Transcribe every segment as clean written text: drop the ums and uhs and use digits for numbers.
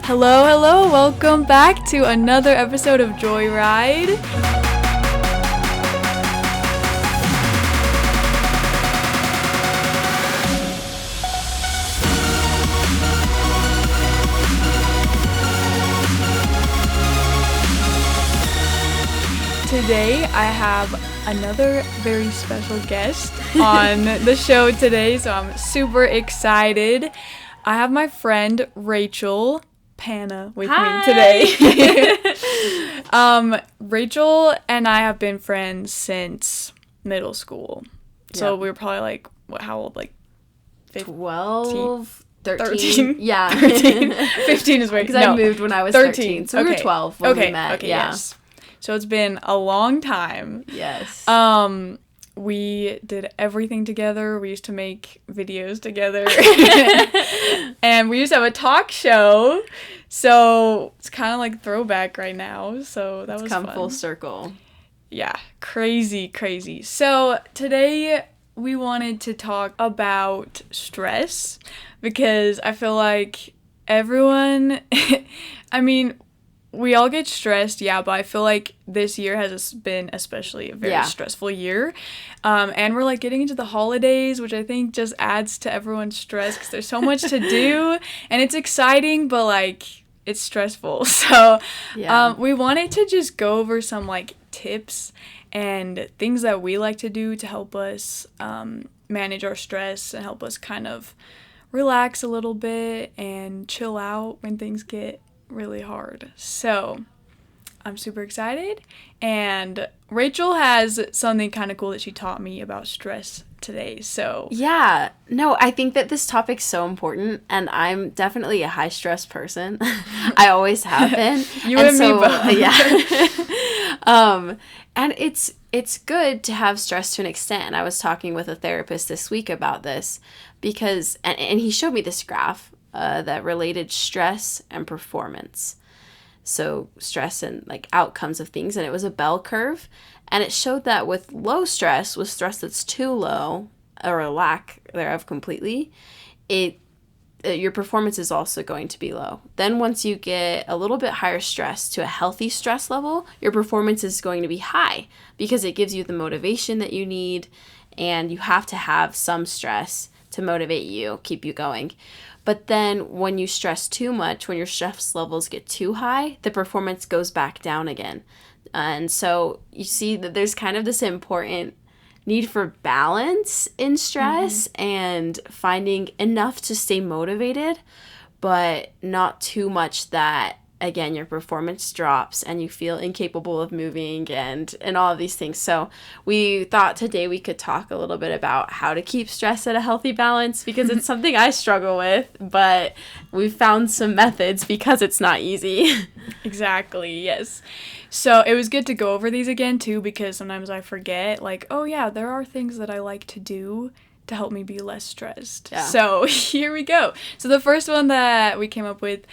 Hello, hello, welcome back to another episode of Joyride. Today I have another very special guest on the show today, so I'm super excited. I have my friend Rachel Panah with me today. Rachel and I have been friends since middle school. So we were probably like, how old? Like 12, 13. Yeah. 13. 15 is right. Because I moved when I was 13. So we were 12 when we met. Okay, yes. So it's been a long time. Yes. We did everything together. We used to make videos together. And we used to have a talk show. So it's kind of like throwback right now. So that was fun. Come full circle. Yeah, crazy. So today we wanted to talk about stress because I feel like everyone, I mean, we all get stressed, but I feel like this year has been especially a very stressful year. And we're like getting into the holidays, which I think just adds to everyone's stress because there's so much to do and it's exciting, but like it's stressful. So we wanted to just go over some like tips and things that we like to do to help us manage our stress and help us kind of relax a little bit and chill out when things get really hard. So I'm super excited, and Rachel has something kind of cool that she taught me about stress today. So I think that this topic's so important, and I'm definitely a high stress person. I always have been. Me both. And it's good to have stress to an extent. And I was talking with a therapist this week about this because and he showed me this graph that related stress and performance. So stress and like outcomes of things, and it was a bell curve, and it showed that with low stress, with stress that's too low or a lack thereof completely, your performance is also going to be low. Then once you get a little bit higher stress to a healthy stress level, your performance is going to be high because it gives you the motivation that you need, and you have to have some stress to motivate you, keep you going. But then when you stress too much, when your stress levels get too high, the performance goes back down again. And so you see that there's kind of this important need for balance in stress and finding enough to stay motivated, but not too much that, again, your performance drops and you feel incapable of moving and all of these things. So we thought today we could talk a little bit about how to keep stress at a healthy balance because it's something I struggle with, but we found some methods because it's not easy. Exactly, yes. So it was good to go over these again too because sometimes I forget like, oh yeah, there are things that I like to do to help me be less stressed. Yeah. So here we go. So the first one that we came up with,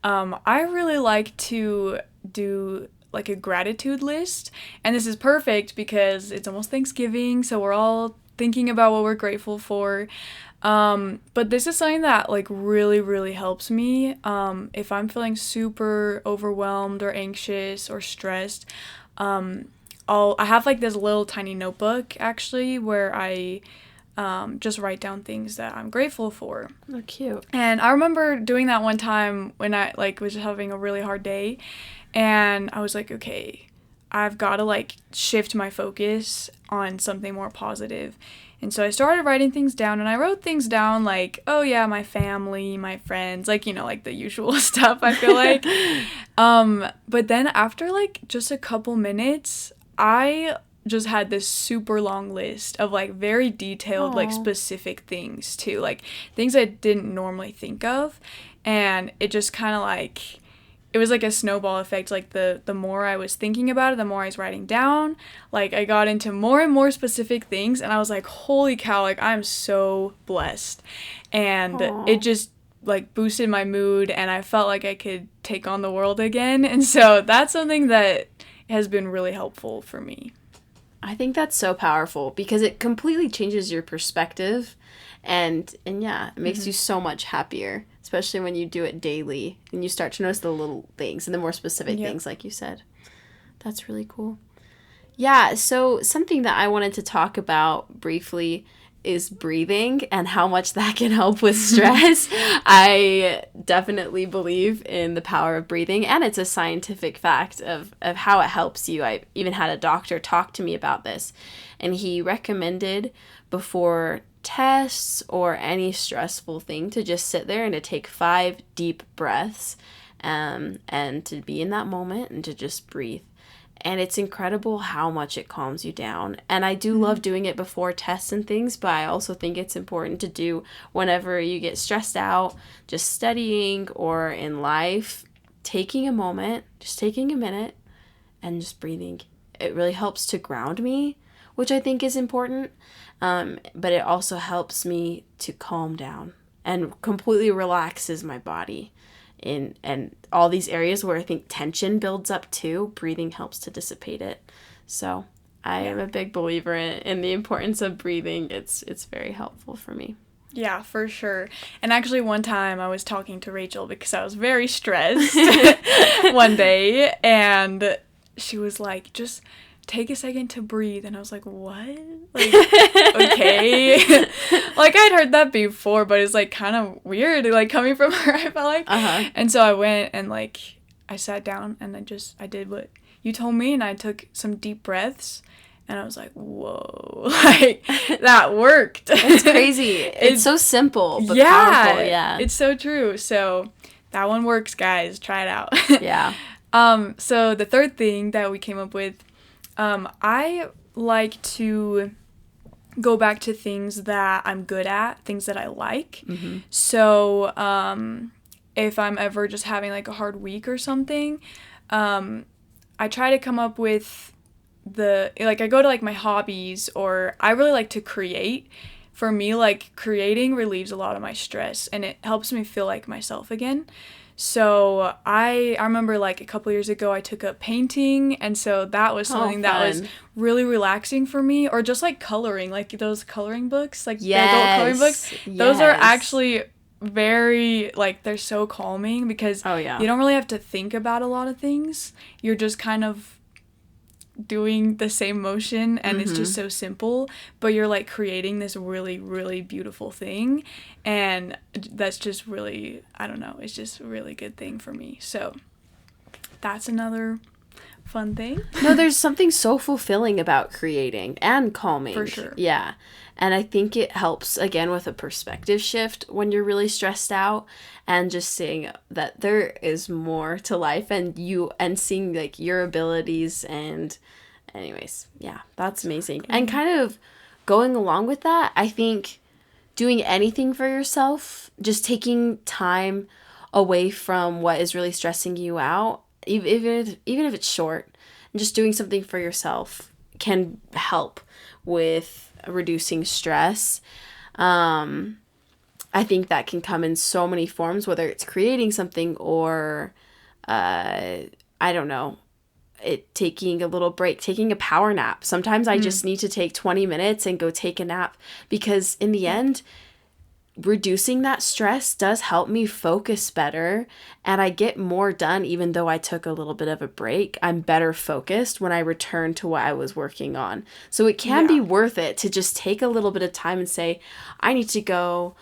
I really like to do like a gratitude list, and this is perfect because it's almost Thanksgiving, so we're all thinking about what we're grateful for. But this is something that like really helps me. If I'm feeling super overwhelmed or anxious or stressed, I have like this little tiny notebook actually where I just write down things that I'm grateful for. Oh, cute. And I remember doing that one time when I like was having a really hard day, and I was like, okay, I've got to like shift my focus on something more positive. And so I started writing things down, and I wrote things down like, oh yeah, my family, my friends, like, you know, like the usual stuff, I feel like. But then after like just a couple minutes, I just had this super long list of like very detailed like specific things too, like things I didn't normally think of, and it just kind of like it was like a snowball effect. Like the more I was thinking about it, the more I was writing down, like I got into more and more specific things, and I was like, holy cow, like I'm so blessed. And it just like boosted my mood, and I felt like I could take on the world again. And so that's something that has been really helpful for me. I think that's so powerful because it completely changes your perspective and yeah, it makes you so much happier, especially when you do it daily and you start to notice the little things and the more specific things like you said. That's really cool. Yeah, so something that I wanted to talk about briefly is breathing and how much that can help with stress. I definitely believe in the power of breathing, and it's a scientific fact of how it helps you. I even had a doctor talk to me about this, and he recommended before tests or any stressful thing to just sit there and to take 5 deep breaths, and to be in that moment and to just breathe. And it's incredible how much it calms you down. And I do love doing it before tests and things, but I also think it's important to do whenever you get stressed out, just studying or in life, taking a moment, just taking a minute and just breathing. It really helps to ground me, which I think is important. But it also helps me to calm down and completely relaxes my body. And all these areas where I think tension builds up too, breathing helps to dissipate it. So I am a big believer in the importance of breathing. It's very helpful for me. Yeah, for sure. And actually one time I was talking to Rachel because I was very stressed one day, and she was like, just take a second to breathe. And I was like, what? Like, okay. Like, I'd heard that before, but it's, like, kind of weird, like, coming from her, I felt like. And so I went and, like, I sat down and I did what you told me, and I took some deep breaths. And I was like, whoa, like, that worked. It's crazy. It's so simple, but powerful. Yeah. It's so true. So that one works, guys. Try it out. Yeah. So the third thing that we came up with, I like to go back to things that I'm good at, things that I like. So if I'm ever just having, like, a hard week or something, I try to come up with I go to, like, my hobbies, or I really like to create. For me, like, creating relieves a lot of my stress, and it helps me feel like myself again. So I remember, like, a couple years ago I took up painting, and so that was something that was really relaxing for me. Or just, like, coloring, like those coloring books, like the adult coloring books. Those are actually very, like, they're so calming because you don't really have to think about a lot of things. You're just kind of doing the same motion, and it's just so simple, but you're, like, creating this really, really beautiful thing, and that's just really, I don't know, it's just a really good thing for me. So that's another fun thing. No, there's something so fulfilling about creating and calming. For sure. Yeah. And I think it helps, again, with a perspective shift when you're really stressed out, and just seeing that there is more to life, and seeing, like, your abilities. And anyways, yeah, that's amazing. And kind of going along with that, I think doing anything for yourself, just taking time away from what is really stressing you out, even if it's short, and just doing something for yourself can help with reducing stress. I think that can come in so many forms, whether it's creating something or I don't know, taking a little break, taking a power nap. Sometimes I just need to take 20 minutes and go take a nap, because in the end, reducing that stress does help me focus better, and I get more done even though I took a little bit of a break. I'm better focused when I return to what I was working on. So it can be worth it to just take a little bit of time and say, I need to go.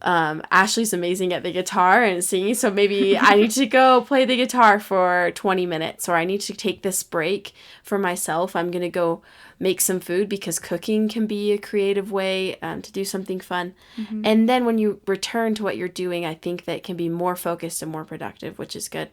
Ashley's amazing at the guitar and singing, so maybe I need to go play the guitar for 20 minutes, or I need to take this break for myself. I'm going to go make some food, because cooking can be a creative way to do something fun. And then when you return to what you're doing, I think that it can be more focused and more productive, which is good.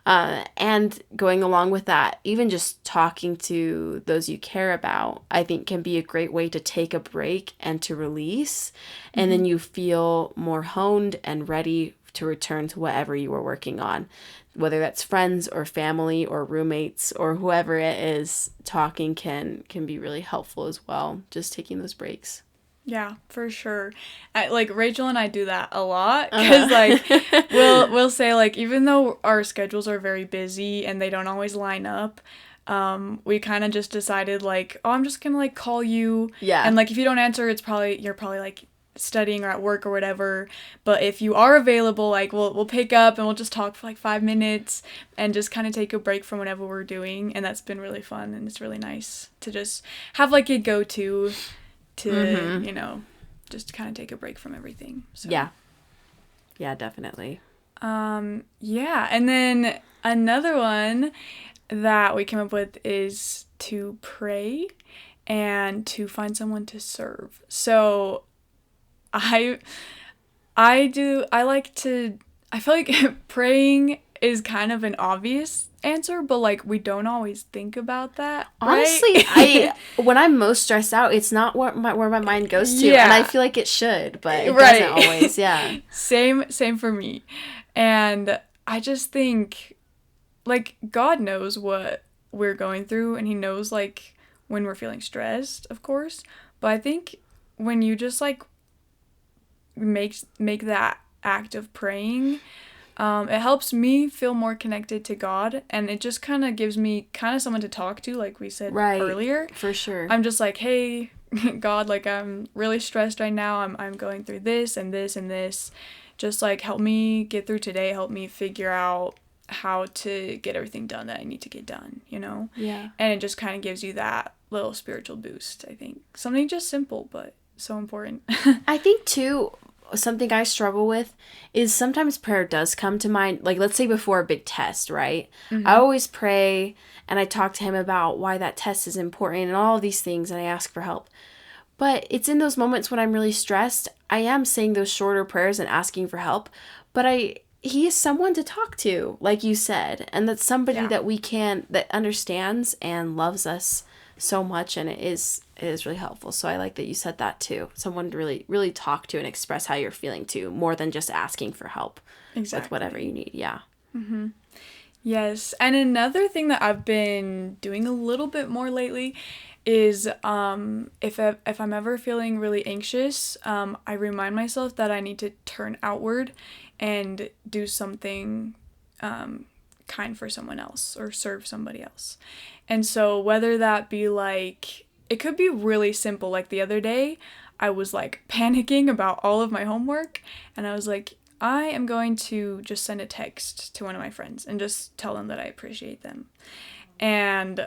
And going along with that, even just talking to those you care about, I think can be a great way to take a break and to release. And then you feel more honed and ready to return to whatever you were working on. Whether that's friends or family or roommates or whoever it is, talking can be really helpful as well, just taking those breaks. Yeah, for sure. Like, Rachel and I do that a lot, because like we'll say, like, even though our schedules are very busy and they don't always line up, we kind of just decided like, oh, I'm just gonna like call you. Yeah. And like if you don't answer, you're probably like studying or at work or whatever. But if you are available, like we'll pick up and we'll just talk for like 5 minutes and just kind of take a break from whatever we're doing. And that's been really fun, and it's really nice to just have like a go-to to, you know, just kind of take a break from everything. So. Yeah, definitely. Yeah, and then another one that we came up with is to pray and to find someone to serve. So I feel like praying is kind of an obvious answer, but like we don't always think about that. Honestly, right? when I'm most stressed out, it's not where my mind goes to, Yeah. and I feel like it should, but it right. doesn't always. Yeah. Same for me. And I just think like God knows what we're going through, and he knows like when we're feeling stressed, of course. But I think when you just like make that act of praying, it helps me feel more connected to God, and it just kind of gives me kind of someone to talk to, like we said earlier. For sure. I'm just like, hey, God, like I'm really stressed right now. I'm going through this and this and this. Just like help me get through today. Help me figure out how to get everything done that I need to get done, you know? Yeah. And it just kind of gives you that little spiritual boost, I think. Something just simple, but so important. I think, too, something I struggle with is sometimes prayer does come to mind. Like, let's say before a big test, right? I always pray, and I talk to him about why that test is important and all of these things, and I ask for help. But it's in those moments when I'm really stressed, I am saying those shorter prayers and asking for help, but he is someone to talk to, like you said, and that's somebody that understands and loves us so much, and it is really helpful. So I like that you said that too. Someone to really, really talk to and express how you're feeling too, more than just asking for help with whatever you need. Yeah. Mm-hmm. Yes. And another thing that I've been doing a little bit more lately is if I'm ever feeling really anxious, I remind myself that I need to turn outward and do something kind for someone else or serve somebody else. And so whether that be like, it could be really simple. Like the other day, I was like panicking about all of my homework, and I was like, I am going to just send a text to one of my friends and just tell them that I appreciate them. And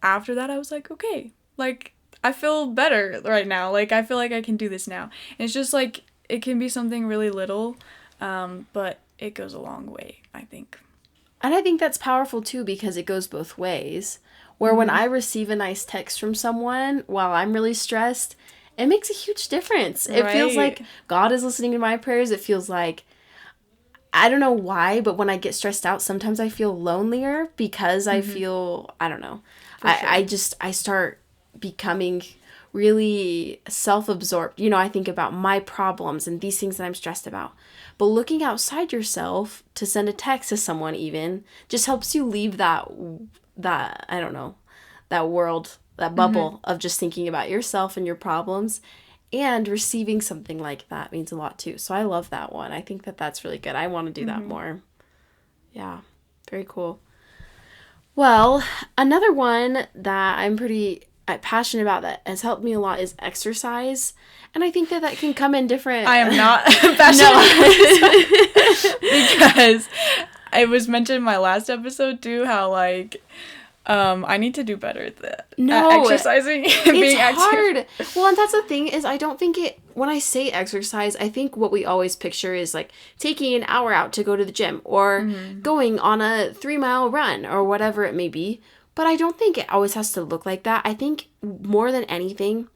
after that, I was like, okay, like, I feel better right now. Like, I feel like I can do this now. And it's just, like, it can be something really little, but it goes a long way, I think. And I think that's powerful, too, because it goes both ways. Where when I receive a nice text from someone while I'm really stressed, it makes a huge difference. It feels like God is listening to my prayers. It feels like, I don't know why, but when I get stressed out, sometimes I feel lonelier because I feel, I don't know. I start becoming really self-absorbed. You know, I think about my problems and these things that I'm stressed about. But looking outside yourself to send a text to someone even just helps you leave that I don't know, that world, that bubble of just thinking about yourself and your problems. And receiving something like that means a lot too. So I love that one. I think that that's really good. I want to do that more. Yeah, very cool. Well, another one that I'm pretty passionate about that has helped me a lot is exercise. And I think that can come in different... I am not passionate because it was mentioned in my last episode too, how like... I need to do better at that. No, exercising, being active. Hard. Well, and that's the thing is I don't think when I say exercise, I think what we always picture is like taking an hour out to go to the gym or going on a 3-mile run or whatever it may be. But I don't think it always has to look like that. I think more than anything,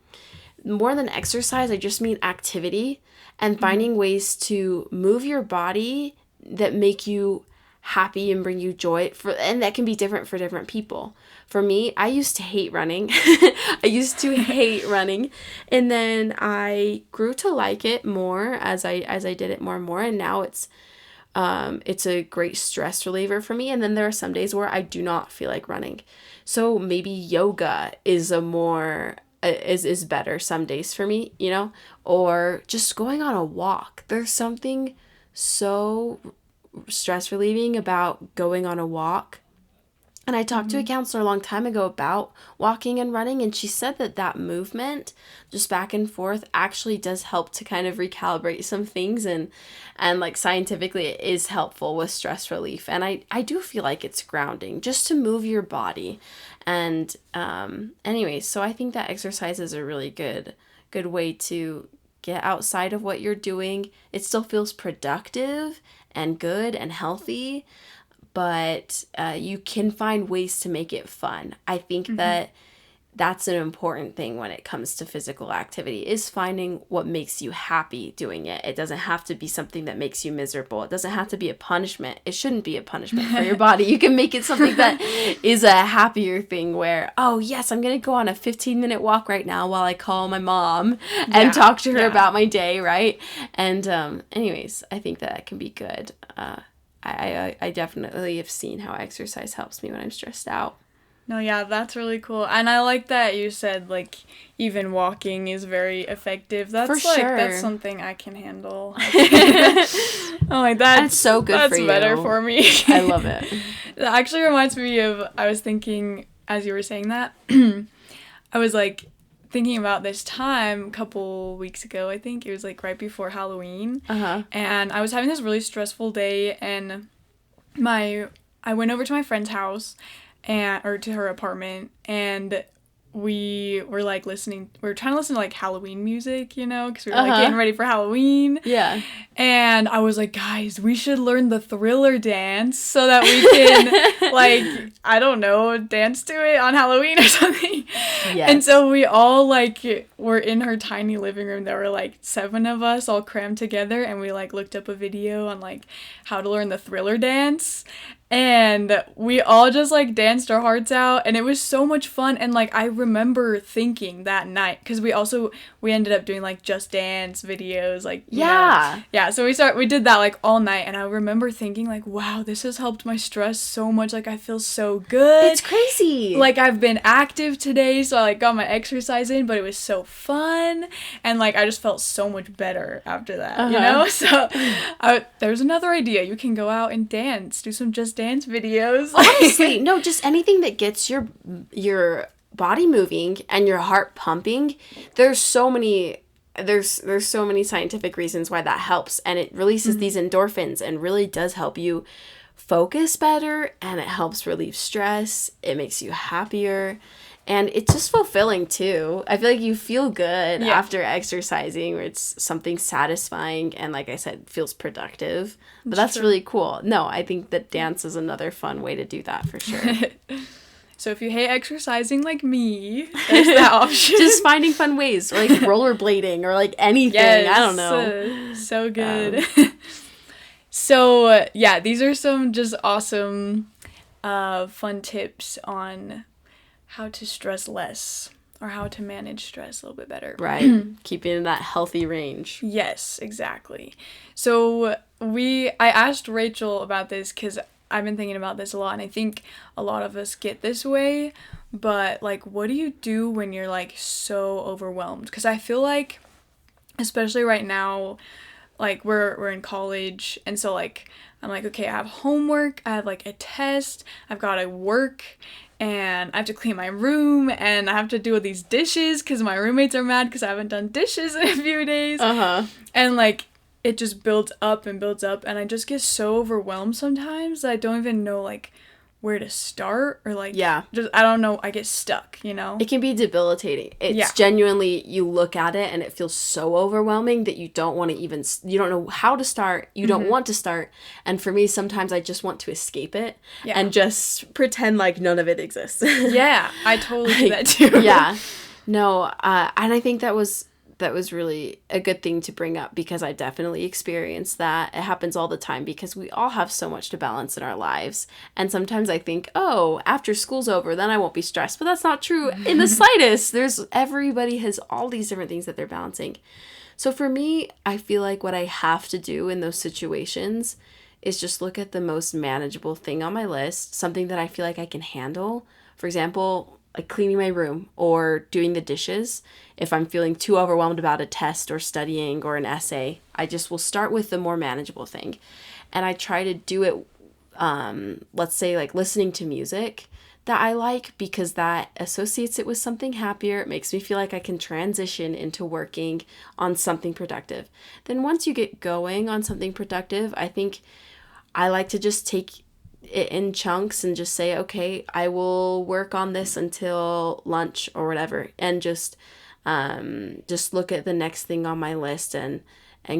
more than exercise, I just mean activity and finding ways to move your body that make you happy and bring you joy, and that can be different for different people. For me, I used to hate running. And then I grew to like it more as I did it more and more, and now it's a great stress reliever for me. And then there are some days where I do not feel like running, so maybe yoga is is better some days for me, you know, or just going on a walk. There's something so stress relieving about going on a walk And I talked to a counselor a long time ago about walking and running, and she said that movement, just back and forth, actually does help to kind of recalibrate some things, and like scientifically it is helpful with stress relief. And I do feel like it's grounding just to move your body. And anyway, so I think that exercise is a really good way to get outside of what you're doing. It still feels productive and good and healthy, but you can find ways to make it fun. I think that that's an important thing when it comes to physical activity, is finding what makes you happy doing it. It doesn't have to be something that makes you miserable. It doesn't have to be a punishment. It shouldn't be a punishment for your body. You can make it something that is a happier thing where, oh yes, I'm going to go on a 15-minute walk right now while I call my mom and talk to her about my day, right? And anyways, I think that can be good. I definitely have seen how exercise helps me when I'm stressed out. No, yeah, that's really cool. And I like that you said, like, even walking is very effective. That's For sure. That's something I can handle. I'm like, that's so good for you. That's better for me. I love it. That actually reminds me of, I was thinking, as you were saying that, I was, like, thinking about this time a couple weeks ago, I think. It was, like, right before Halloween. And I was having this really stressful day, and I went over to my friend's house, or to her apartment, and we were like we were trying to listen to like Halloween music, you know, because we were like getting ready for Halloween. Yeah. And I was like, guys, we should learn the Thriller dance so that we can like, I don't know, dance to it on Halloween or something. Yes. And so we all like were in her tiny living room. There were like 7 of us all crammed together, and we like looked up a video on like how to learn the Thriller dance. And we all just, like, danced our hearts out, and it was so much fun. And, like, I remember thinking that night, because we ended up doing, like, Just Dance videos, like, you know. Yeah, so we did that, like, all night, and I remember thinking, like, wow, this has helped my stress so much. Like, I feel so good. It's crazy. Like, I've been active today, so I, like, got my exercise in, but it was so fun, and, like, I just felt so much better after that, you know? So, there's another idea. You can go out and dance, do some Just Dance videos. Honestly, no, just anything that gets your body moving and your heart pumping. There's so many scientific reasons why that helps, and it releases these endorphins and really does help you focus better, and it helps relieve stress. It makes you happier. And it's just fulfilling, too. I feel like you feel good after exercising, where it's something satisfying and, like I said, feels productive. But that's really cool. No, I think that dance is another fun way to do that, for sure. So if you hate exercising like me, there's that option. Just finding fun ways, or like rollerblading, or like anything. Yes, I don't know. So good. So, yeah, these are some just awesome fun tips on how to stress less, or how to manage stress a little bit better. Right. Keeping in that healthy range. Yes, exactly. So I asked Rachel about this because I've been thinking about this a lot, and I think a lot of us get this way, but like, what do you do when you're like so overwhelmed? Because I feel like, especially right now, like we're in college, and so like I'm like, okay, I have homework, I have like a test, I've got to work, and I have to clean my room, and I have to do all these dishes because my roommates are mad because I haven't done dishes in a few days. And like, it just builds up, and I just get so overwhelmed sometimes that I don't even know like where to start, or like, just, I don't know, I get stuck, you know? It can be debilitating. It's genuinely, you look at it and it feels so overwhelming that you don't want to even, you don't know how to start, you don't want to start. And for me, sometimes I just want to escape it and just pretend like none of it exists. Yeah, I totally do that too. No, and I think that was really a good thing to bring up, because I definitely experienced that. It happens all the time because we all have so much to balance in our lives. And sometimes I think, oh, after school's over, then I won't be stressed. But that's not true in the slightest. Everybody has all these different things that they're balancing. So for me, I feel like what I have to do in those situations is just look at the most manageable thing on my list, something that I feel like I can handle. For example, like cleaning my room or doing the dishes. If I'm feeling too overwhelmed about a test or studying or an essay, I just will start with the more manageable thing. And I try to do it, let's say like listening to music. that I like because that associates it with something happier. It makes me feel like I can transition into working on something productive. Then once you get going on something productive, I think I like to just take it in chunks and just say, okay, I will work on this until lunch or whatever, and just look at the next thing on my list and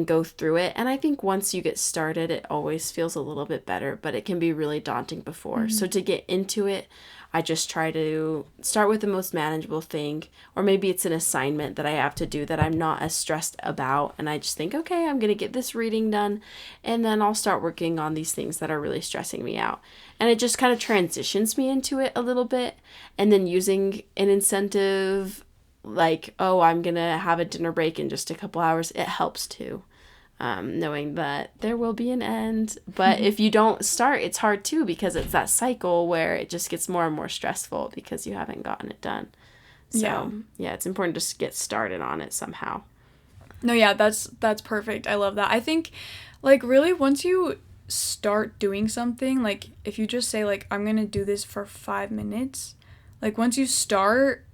go through it. And I think once you get started, it always feels a little bit better, but it can be really daunting before. Mm-hmm. So to get into it, I just try to start with the most manageable thing, or maybe it's an assignment that I have to do that I'm not as stressed about. And I just think, okay, I'm going to get this reading done, and then I'll start working on these things that are really stressing me out. And it just kind of transitions me into it a little bit. And then using an incentive like, oh, I'm going to have a dinner break in just a couple hours, it helps too. Knowing that there will be an end. But if you don't start, it's hard too, because it's that cycle where it just gets more and more stressful because you haven't gotten it done. So, yeah, it's important to just get started on it somehow. No, yeah, that's perfect. I love that. I think, like, really, once you start doing something, like, if you just say, like, I'm going to do this for 5 minutes, like, once you start,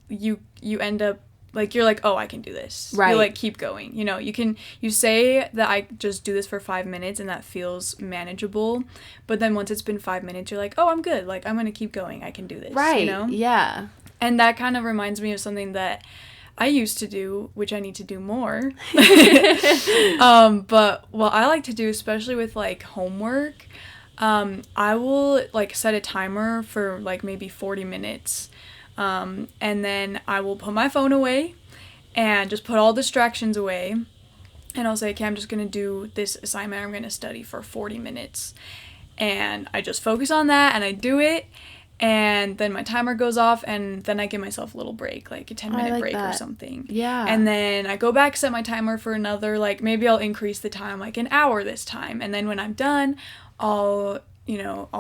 you end up, like, you're like, oh, I can do this. Right. You, like, keep going. You know, you say that I just do this for 5 minutes, and that feels manageable. But then once it's been 5 minutes, you're like, oh, I'm good. Like, I'm going to keep going. I can do this. Right. You know? Yeah. And that kind of reminds me of something that I used to do, which I need to do more. But what I like to do, especially with, like, homework, I will, like, set a timer for, like, maybe 40 minutes. And then I will put my phone away and just put all distractions away. And I'll say, okay, I'm just going to do this assignment. I'm going to study for 40 minutes. And I just focus on that and I do it. And then my timer goes off, and then I give myself a little break, like a 10-minute break or something. Yeah. And then I go back, set my timer for another, like, maybe I'll increase the time, like an hour this time. And then when I'm done, I'll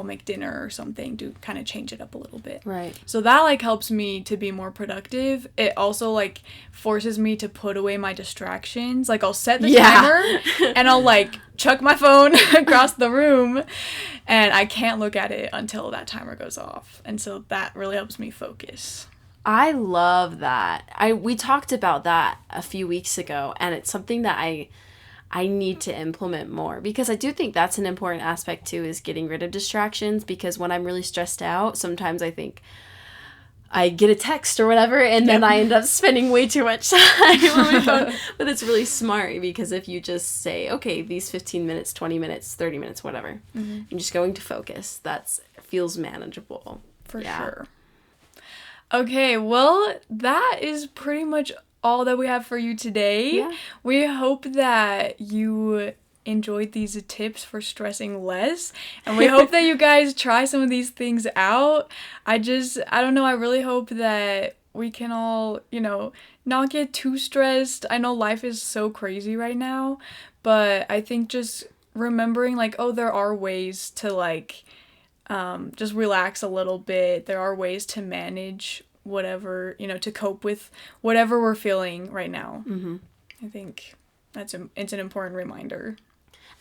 make dinner or something to kind of change it up a little bit. Right. So that, like, helps me to be more productive. It also, like, forces me to put away my distractions. Like, I'll set the timer and I'll, like, chuck my phone across the room, and I can't look at it until that timer goes off. And so that really helps me focus. I love that. We talked about that a few weeks ago, and it's something that I need to implement more, because I do think that's an important aspect too, is getting rid of distractions. Because when I'm really stressed out, sometimes I think I get a text or whatever, and then I end up spending way too much time on my phone. But it's really smart, because if you just say, okay, these 15 minutes, 20 minutes, 30 minutes, whatever, I'm just going to focus. That feels manageable. For sure. Okay, well, that is pretty much all that we have for you today. Yeah. We hope that you enjoyed these tips for stressing less, and we hope that you guys try some of these things out. I don't know, I really hope that we can all, not get too stressed. I know life is so crazy right now, but I think just remembering, like, oh, there are ways to, like, just relax a little bit. There are ways to manage whatever, to cope with whatever we're feeling right now. I think it's an important reminder.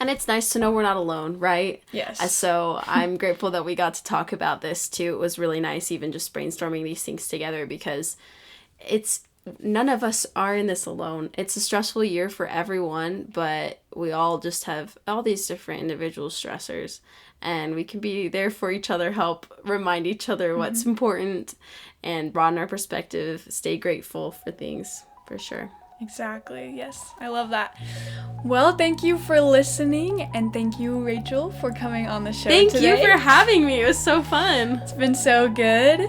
And it's nice to know we're not alone, right? Yes. So I'm grateful that we got to talk about this too. It was really nice even just brainstorming these things together, because none of us are in this alone. It's a stressful year for everyone, but we all just have all these different individual stressors, and we can be there for each other, help remind each other what's important, and broaden our perspective, stay grateful for things, for sure. Exactly. Yes. I love that. Well, thank you for listening, and thank you, Rachel, for coming on the show today. Thank you for having me. It was so fun. It's been so good,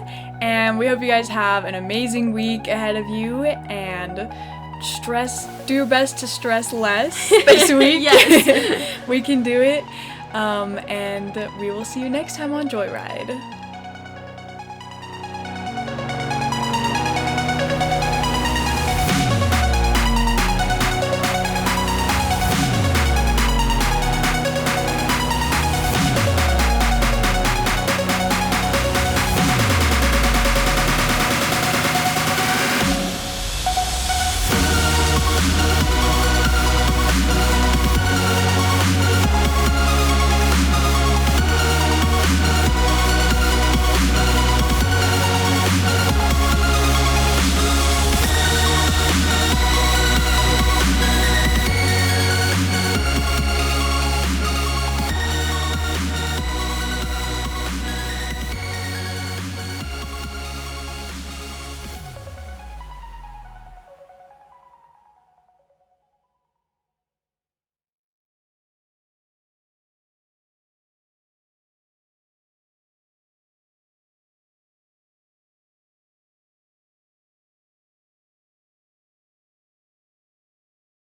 and we hope you guys have an amazing week ahead of you, and do your best to stress less this week. Yes. We can do it. And we will see you next time on Joyride.